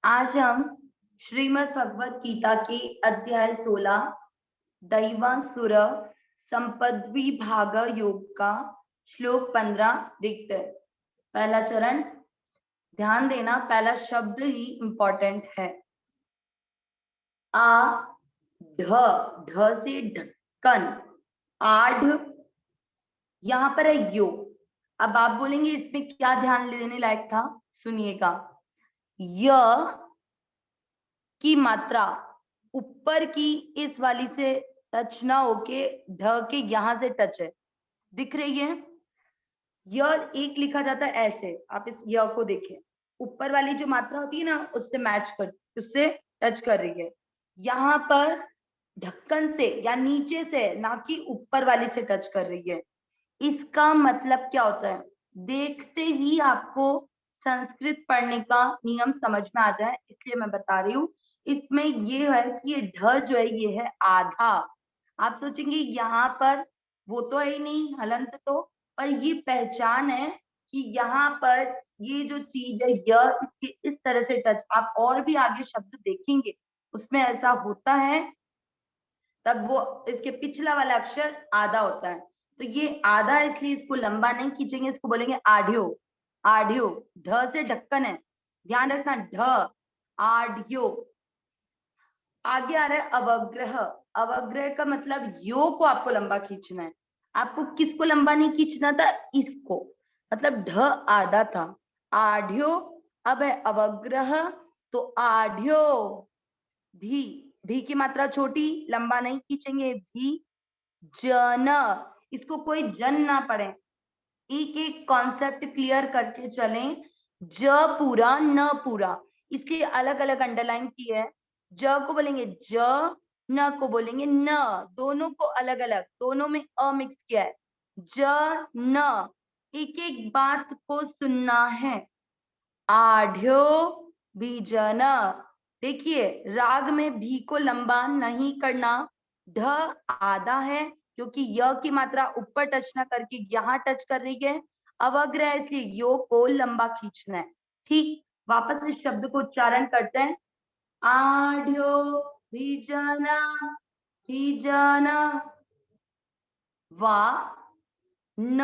आज हम श्रीमद् भगवत गीता के अध्याय 16 दैवासुर संपद्विभाग योग का श्लोक 15 देखते हैं। पहला चरण, ध्यान देना, पहला शब्द ही इंपॉर्टेंट है। आ ढ से ढक्कन, आढ़ यहां पर है यो। अब आप बोलेंगे इसमें क्या ध्यान देने लायक था, सुनिएगा। य की मात्रा ऊपर की इस वाली से टच ना होके ढ के यहां से टच है, दिख रही है। य एक लिखा जाता है ऐसे, आप इस य को देखें, ऊपर वाली जो मात्रा होती है ना उससे मैच कर, उससे टच कर रही है। यहाँ पर ढक्कन से या नीचे से, ना कि ऊपर वाली से टच कर रही है। इसका मतलब क्या होता है, देखते ही आपको संस्कृत पढ़ने का नियम समझ में आ जाए इसलिए मैं बता रही हूँ। इसमें ये है कि ये ढ जो है ये है आधा। आप सोचेंगे यहाँ पर वो तो है ही नहीं हलंत, तो पर ये पहचान है कि यहाँ पर ये जो चीज है इसके इस तरह से टच, आप और भी आगे शब्द देखेंगे उसमें ऐसा होता है, तब वो इसके पिछला वाला अक्षर आधा होता है। तो ये आधा इसलिए इसको लंबा नहीं खींचेंगे, इसको बोलेंगे आढ़्यो। आढ़्यो, ढ से ढक्कन है, ध्यान रखना, ढ आढ़्यो। आगे आ रहा है अवग्रह। अवग्रह का मतलब यो को आपको लंबा खींचना है। आपको किसको लंबा नहीं खींचना था, इसको, मतलब ढ आधा था, आढ़्यो। अब है अवग्रह, तो आढ़्यो भी की मात्रा छोटी, लंबा नहीं खींचेंगे, भी जन, इसको कोई जन ना पढ़े, एक एक कॉन्सेप्ट क्लियर करके चलें। ज पूरा न पूरा, इसलिए अलग अलग अंडरलाइन की है। ज को बोलेंगे ज, न को बोलेंगे न, दोनों को अलग अलग, दोनों में अ मिक्स किया है। ज न, एक एक बात को सुनना है। आढ़्यो बीजन, देखिए राग में भी को लंबा नहीं करना, ढ आधा है क्योंकि य की मात्रा ऊपर टच ना करके यहाँ टच कर रही है। अवग्रह इसलिए यो को लंबा खींचना है। ठीक, वापस इस शब्द को उच्चारण करते हैं। आढ़्यो बीजना, बीजना वा न।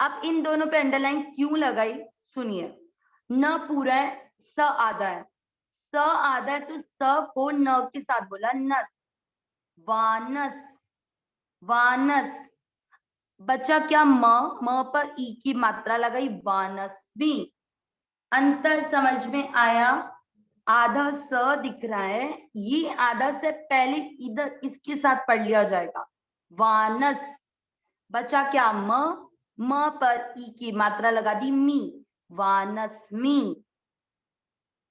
अब इन दोनों पे अंडरलाइन क्यों लगाई, सुनिए। न पूरा है, स आधा है, स आधा है तो स को न के साथ बोला, नस, वानस, वानस। बचा क्या, म पर ई की मात्रा लगाई, वानस्वी। अंतर समझ में आया। आधा स दिख रहा है, ये आधा से पहले इधर इसके साथ पढ़ लिया जाएगा, वानस। बचा क्या, म पर ई की मात्रा लगा दी, मी, वानस्मी।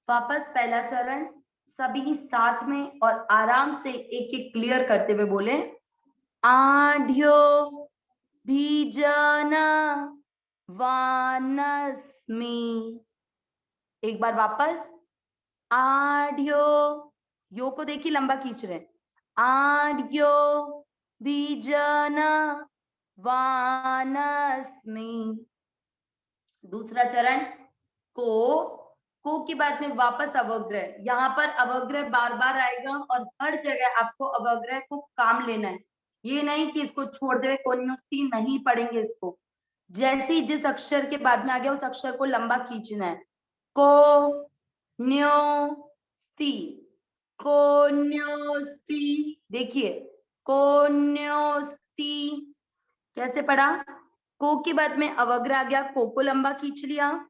वापस पहला चरण, सभी साथ में और आराम से एक एक क्लियर करते हुए बोले। आढ़्यो बीजन वानस्मी। एक बार वापस, आढ़्यो, यो को देखिए लंबा खींच रहे हैं, आढ़्यो बीजन वानस्मी। दूसरा चरण, को के बाद में वापस अवग्रह, यहाँ पर अवग्रह बार बार आएगा और हर जगह आपको अवग्रह को काम लेना है। ये नहीं कि इसको छोड़ दे, कोन्योस्ती नहीं पढ़ेंगे इसको, जैसे ही जिस अक्षर के बाद में आ गया उस अक्षर को लंबा खींचना है। को न्यो सी, कोन्योस्ती, देखिए कोन्योस्ती कैसे पढ़ा, को के बाद में अवग्रह आ गया, को लंबा खींच लिया,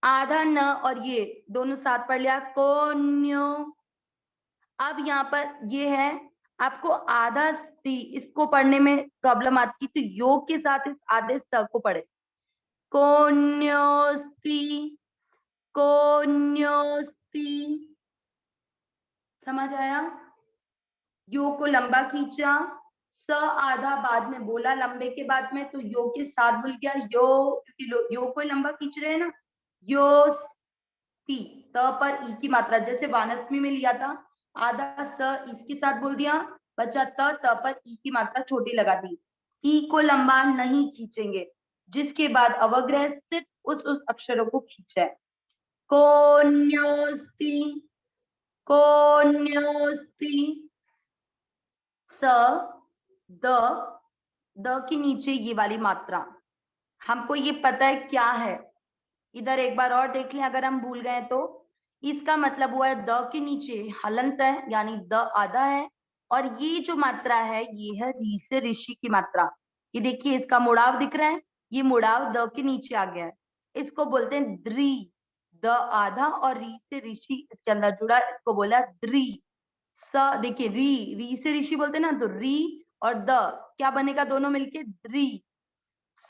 आधा न और ये दोनों साथ पढ़ लिया, कोन्यो। अब यहाँ पर ये है, आपको आधा सी इसको पढ़ने में प्रॉब्लम आती तो योग के साथ इस आधे स को पढ़े, कोन्योस्ती, कोन्योस्ती। समझ आया। यो को लंबा खींचा, स आधा बाद में बोला लंबे के बाद में, तो यो के साथ बोल गया यो, क्योंकि यो को लंबा खींच रहे हैं ना, यो ती, त पर ई की मात्रा जैसे वानस्मी में लिया था, आधा स इसके साथ बोल दिया, बचा त पर ई की मात्रा छोटी लगा दी। ई को लंबा नहीं खींचेंगे, जिसके बाद अवग्रह सिर्फ उस अक्षरों को खींचा है। कोन्योस्ती, कोन्योस्ति। स द के नीचे ये वाली मात्रा, हमको ये पता है क्या है। इधर एक बार और देख लें अगर हम भूल गए तो। इसका मतलब हुआ है द के नीचे हलंत है, यानी द आधा है, और ये जो मात्रा है ये है री से ऋषि की मात्रा। ये देखिए इसका मुड़ाव दिख रहा है, ये मुड़ाव द के नीचे आ गया है, इसको बोलते हैं द्री। द आधा और री से ऋषि इसके अंदर जुड़ा, इसको बोला द्री। स देखिए री से ऋषि बोलते हैं ना, तो री और द क्या बनेगा दोनों मिलके द्री।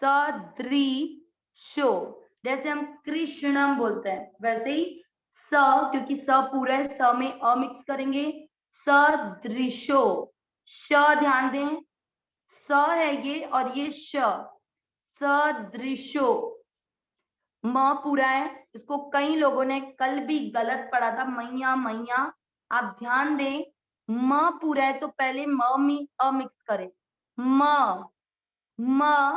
सदृशो, जैसे हम कृष्णम बोलते हैं वैसे ही स, क्योंकि स पूरा है, स में अ मिक्स करेंगे, सदृशो। श ध्यान दें, स है ये और ये श, सदृशो। म पूरा है, इसको कई लोगों ने कल भी गलत पढ़ा था, मैया मैया। आप ध्यान दें, म पूरा है तो पहले म में अ मिक्स करें, म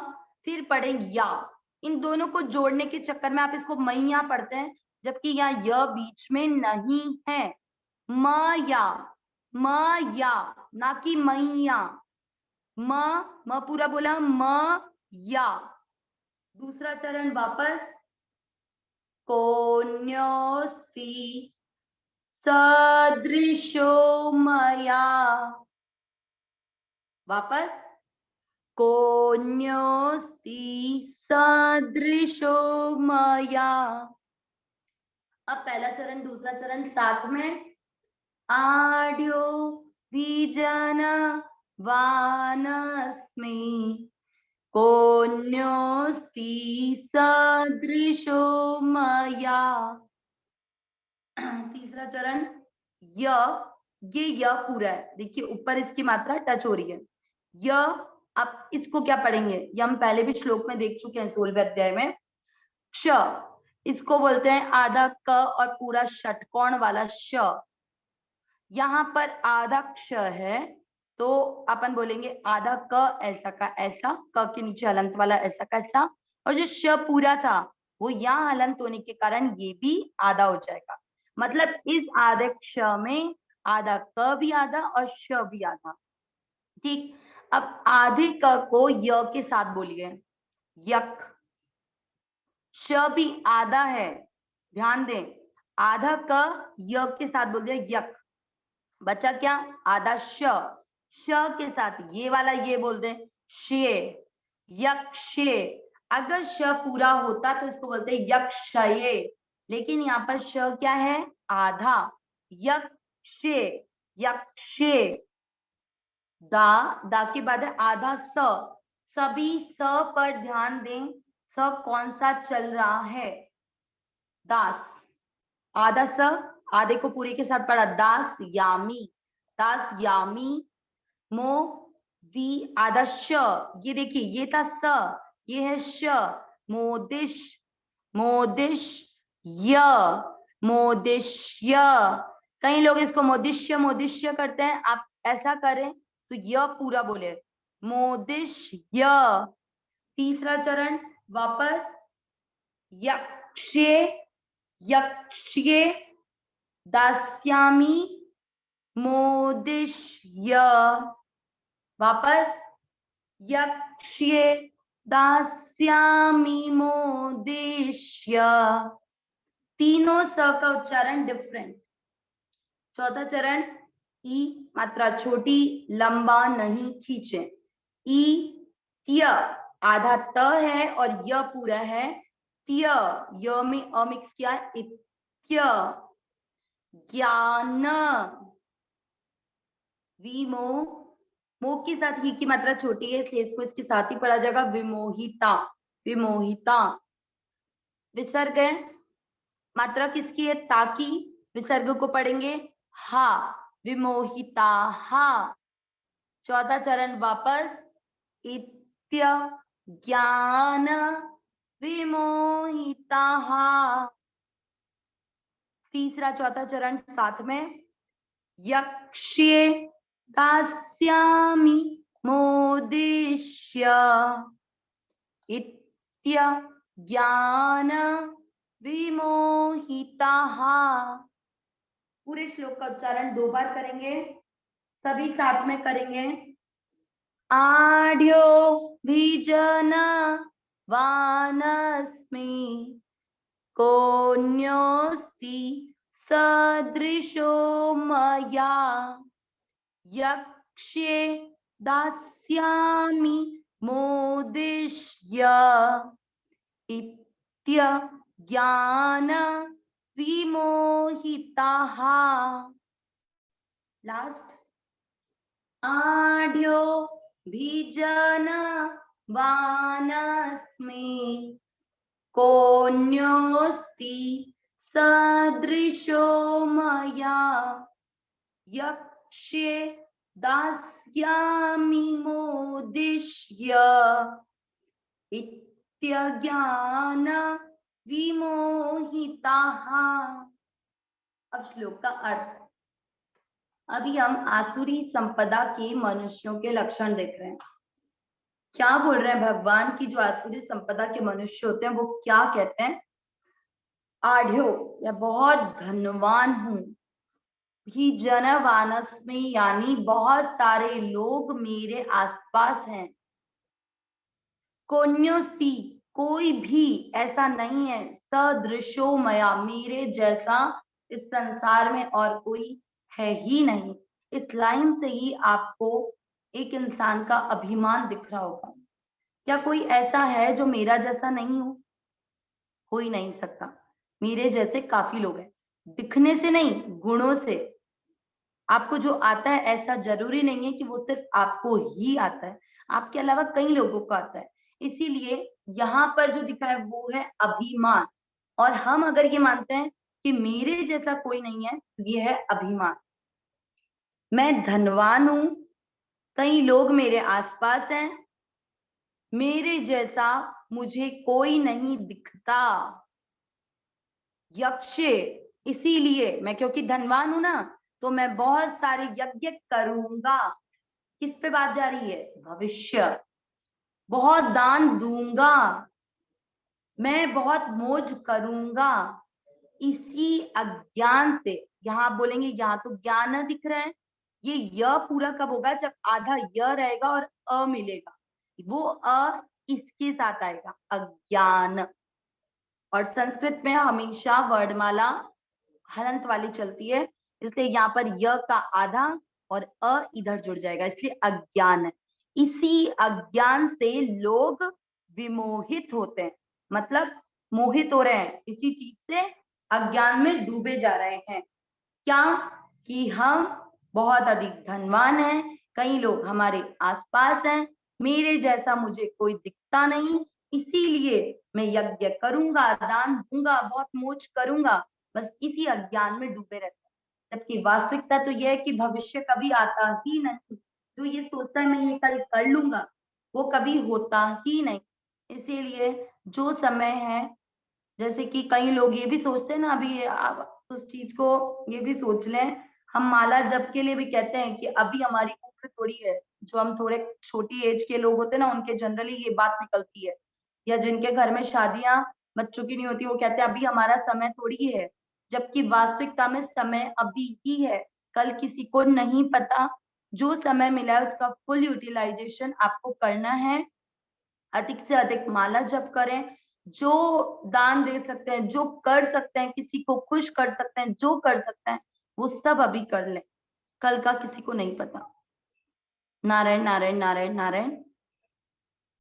फिर पढ़े या। इन दोनों को जोड़ने के चक्कर में आप इसको मैया पढ़ते हैं, जबकि यहाँ य बीच में नहीं है। म या, ना कि मैया। म पूरा बोला, म या। दूसरा चरण वापस, कोन्योस्ति सदृशो मया। वापस, कोन्योस्ति सदृशो मया। अब पहला चरण दूसरा चरण साथ में, आड्यो बीजन वानस्मि कोन्योस्ति सदृशो मया। तीसरा चरण, ये पूरा है, देखिए ऊपर इसकी मात्रा टच हो रही है, य। अब इसको क्या पढ़ेंगे, ये हम पहले भी श्लोक में देख चुके हैं 16वें अध्याय में। श, इसको बोलते हैं आधा क और पूरा षटकोण वाला श। यहाँ पर आधा क्ष है तो अपन बोलेंगे आधा क ऐसा का ऐसा, क के नीचे हलंत वाला ऐसा का ऐसा, और जो श पूरा था वो यहाँ हलंत होने के कारण ये भी आधा हो जाएगा। मतलब इस आधे क्ष में आधा क भी आधा और श भी आधा। ठीक, अब आधे क को य के साथ बोलिए, यक। श भी आधा है, ध्यान दें, आधा क य के साथ बोल दिया यक, बचा क्या, आधा श। श के साथ ये वाला ये बोल दें शे, यक्षे। अगर श पूरा होता तो इसको बोलते हैं यक्षये, लेकिन यहाँ पर श क्या है, आधा, यक्षे, यक्षे। दा के बाद है आधा स। सभी स पर ध्यान दें, स कौन सा चल रहा है, दास। आधा स, आधे को पूरे के साथ पढ़ा, दास यामी, दास यामी। मो दी आधा श, ये देखिए ये था स, ये है श, मोदिश, मोदिश य, मोदिश्य। कई लोग इसको मोदिश्य मोदिश्य करते हैं, आप ऐसा करें तो य पूरा बोले, मोदिश्य। तीसरा चरण वापस, यक्षे, यक्ष्ये, दास्यामी, मोदिश्य। वापस, यक्ष्ये, दास्यामी, मोदिश्य। तीनों स का उच्चारण डिफरेंट। चौथा चरण, ई मात्रा छोटी, लंबा नहीं खींचे, ई त्य, आधा त है और य पूरा है, त्य, य में अ मिक्स किया, इत्य। ज्ञान, विमो, मो के साथ ही की मात्रा छोटी है इसलिए इसको इसके साथ ही पढ़ा जाएगा, विमोहिता, विमोहिता। विसर्ग है, मात्रा किसकी है, ताकि, विसर्ग को पढ़ेंगे हा, विमोहिता हा। चौथा चरण वापस, इत्य ज्ञान विमोहिता हा। तीसरा चौथा चरण साथ में, यक्ष्ये, दास्यामि, मोदिष्य, इत्य ज्ञान विमोहिता। पूरे श्लोक का उच्चारण 2 बार करेंगे, सभी साथ में करेंगे। आढ्यो विजन वानस्मि कोऽन्योऽस्ति सदृशो मया यक्ष्ये दास्यामि मोदिष्य इत्यज्ञान विमोहिताः। लास्ट। आढ्यो विजन वानस्मि कोऽन्योऽस्ति सदृशो मया यक्ष्ये दास्यामि मोदिष्य इत्यज्ञान विमोहिताः। अब श्लोक का अर्थ। अभी हम आसुरी संपदा के मनुष्यों के लक्षण देख रहे हैं। क्या बोल रहे हैं भगवान की जो आसुरी संपदा के मनुष्य होते हैं वो क्या कहते हैं? आढ्यो, मैं बहुत धनवान हूं, ही जनवानस में यानी बहुत सारे लोग मेरे आसपास हैं। कोन्योस्ति, कोई भी ऐसा नहीं है, सदृशो मया, मेरे जैसा इस संसार में और कोई है ही नहीं। इस लाइन से ही आपको एक इंसान का अभिमान दिख रहा होगा। क्या कोई ऐसा है जो मेरा जैसा नहीं हो ही नहीं सकता। मेरे जैसे काफी लोग हैं, दिखने से नहीं, गुणों से। आपको जो आता है ऐसा जरूरी नहीं है कि वो सिर्फ आपको ही आता है, आपके अलावा कई लोगों को आता है। इसीलिए यहाँ पर जो दिखा है वो है अभिमान। और हम अगर ये मानते हैं कि मेरे जैसा कोई नहीं है, ये है अभिमान। मैं धनवान हूं, कई लोग मेरे आसपास हैं, मेरे जैसा मुझे कोई नहीं दिखता। यक्ष, इसीलिए मैं क्योंकि धनवान हूं ना, तो मैं बहुत सारे यज्ञ करूंगा। किस पे बात जा रही है? भविष्य। बहुत दान दूंगा, मैं बहुत मौज करूंगा। इसी अज्ञान से, यहाँ बोलेंगे यहाँ तो ज्ञान दिख रहा है, ये य पूरा कब होगा? जब आधा य रहेगा और अ मिलेगा, वो अ इसके साथ आएगा, अज्ञान। और संस्कृत में हमेशा वर्णमाला हलंत वाली चलती है, इसलिए यहाँ पर य का आधा और अ इधर जुड़ जाएगा, इसलिए अज्ञान है। इसी अज्ञान से लोग विमोहित होते हैं, मतलब मोहित हो रहे हैं, इसी चीज से अज्ञान में डूबे जा रहे हैं। क्या? कि हम बहुत अधिक धनवान हैं, कई लोग हमारे आसपास हैं, मेरे जैसा मुझे कोई दिखता नहीं, इसीलिए मैं यज्ञ करूंगा, दान दूंगा, बहुत मौज करूंगा। बस इसी अज्ञान में डूबे रहते हैं। जबकि वास्तविकता तो यह है कि भविष्य कभी आता ही नहीं। जो ये सोचता है मैं ये कल कर लूंगा, वो कभी होता ही नहीं। इसीलिए जो समय है, जैसे कि कई लोग ये भी सोचते हैं ना, अभी आप उस चीज को ये भी सोच लें, हम माला जप के लिए भी कहते हैं कि अभी हमारी उम्र थोड़ी है। जो हम थोड़े छोटी एज के लोग होते हैं ना, उनके जनरली ये बात निकलती है, या जिनके घर में शादियां बच्चों की नहीं होती, वो कहते हैं अभी हमारा समय थोड़ी है। जबकि वास्तविकता में समय अभी ही है, कल किसी को नहीं पता। जो समय मिला है उसका फुल यूटिलाइजेशन आपको करना है। अधिक से अधिक माला जप करें, जो दान दे सकते हैं, जो कर सकते हैं, किसी को खुश कर सकते हैं, जो कर सकते हैं वो सब अभी कर लें, कल का किसी को नहीं पता। नारायण नारायण नारायण नारायण।